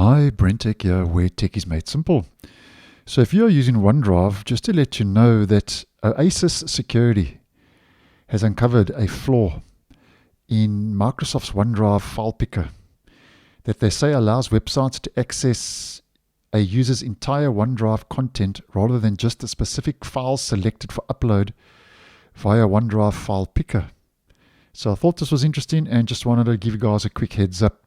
Hi, BrenTech here, where tech is made simple. So if you're using OneDrive, just to let you know that Oasis Security has uncovered a flaw in Microsoft's OneDrive file picker that they say allows websites to access a user's entire OneDrive content rather than just the specific files selected for upload via OneDrive file picker. So I thought this was interesting and just wanted to give you guys a quick heads up.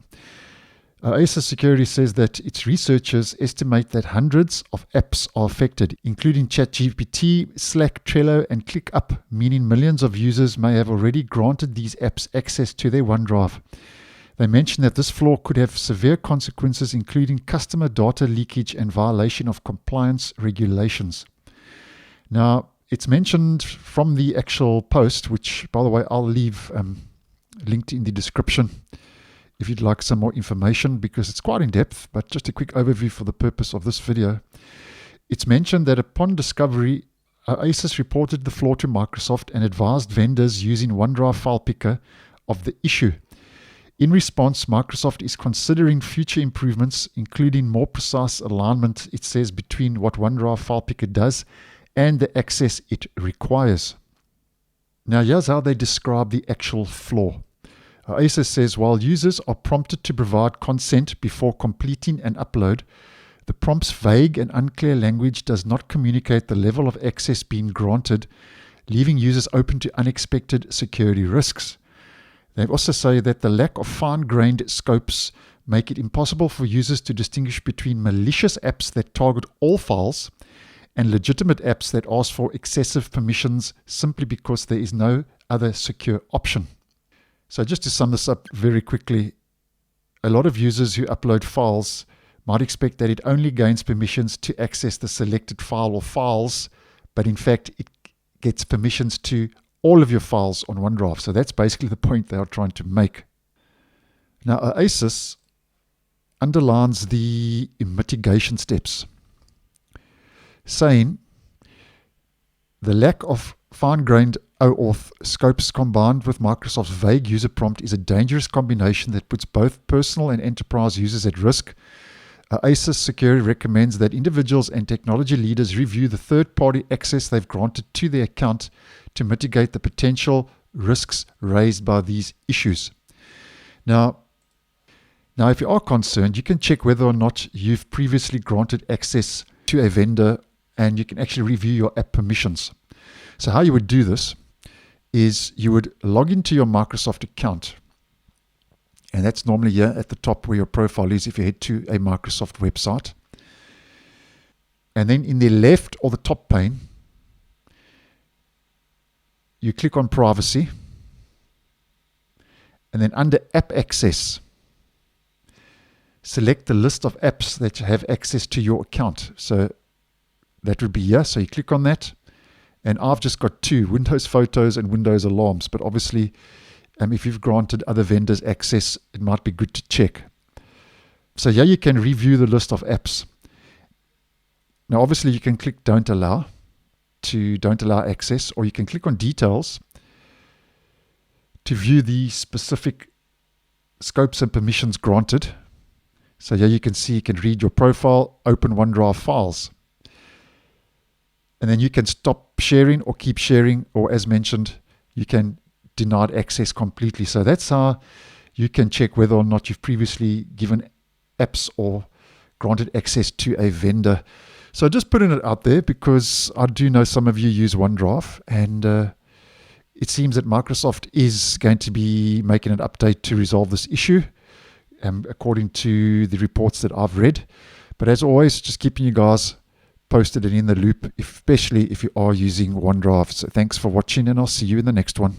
Oasis Security says that its researchers estimate that hundreds of apps are affected, including ChatGPT, Slack, Trello, and ClickUp, meaning millions of users may have already granted these apps access to their OneDrive. They mention that this flaw could have severe consequences, including customer data leakage and violation of compliance regulations. Now, it's mentioned from the actual post, which, by the way, I'll leave linked in the description if you'd like some more information, because it's quite in depth, but just a quick overview for the purpose of this video. It's mentioned that upon discovery, Oasis reported the flaw to Microsoft and advised vendors using OneDrive file picker of the issue. In response, Microsoft is considering future improvements, including more precise alignment, it says, between what OneDrive file picker does and the access it requires. Now, here's how they describe the actual flaw. Oasis says, while users are prompted to provide consent before completing an upload, the prompt's vague and unclear language does not communicate the level of access being granted, leaving users open to unexpected security risks. They also say that the lack of fine-grained scopes make it impossible for users to distinguish between malicious apps that target all files and legitimate apps that ask for excessive permissions simply because there is no other secure option. So just to sum this up very quickly, a lot of users who upload files might expect that it only gains permissions to access the selected file or files, but in fact it gets permissions to all of your files on OneDrive. So that's basically the point they are trying to make. Now, Oasis underlines the mitigation steps, saying the lack of fine-grained OAuth scopes combined with Microsoft's vague user prompt is a dangerous combination that puts both personal and enterprise users at risk. Oasis Security recommends that individuals and technology leaders review the third-party access they've granted to their account to mitigate the potential risks raised by these issues. Now, if you are concerned, you can check whether or not you've previously granted access to a vendor, and you can actually review your app permissions. So how you would do this is you would log into your Microsoft account, and that's normally here at the top where your profile is if you head to a Microsoft website. And then in the left or the top pane, you click on Privacy, and then under App Access, select the list of apps that have access to your account. So that would be here, so you click on that. And I've just got two, Windows Photos and Windows Alarms. But obviously, if you've granted other vendors access, it might be good to check. So here you can review the list of apps. Now, obviously, you can click Don't Allow to don't allow access, or you can click on Details to view the specific scopes and permissions granted. So here you can see, you can read your profile, open OneDrive files. And then you can stop sharing or keep sharing, or as mentioned, you can deny access completely. So that's how you can check whether or not you've previously given apps or granted access to a vendor. So just putting it out there because I do know some of you use OneDrive, and it seems that Microsoft is going to be making an update to resolve this issue, according to the reports that I've read. But as always, just keeping you guys posted and in the loop, especially if you are using OneDrive. So thanks for watching, and I'll see you in the next one.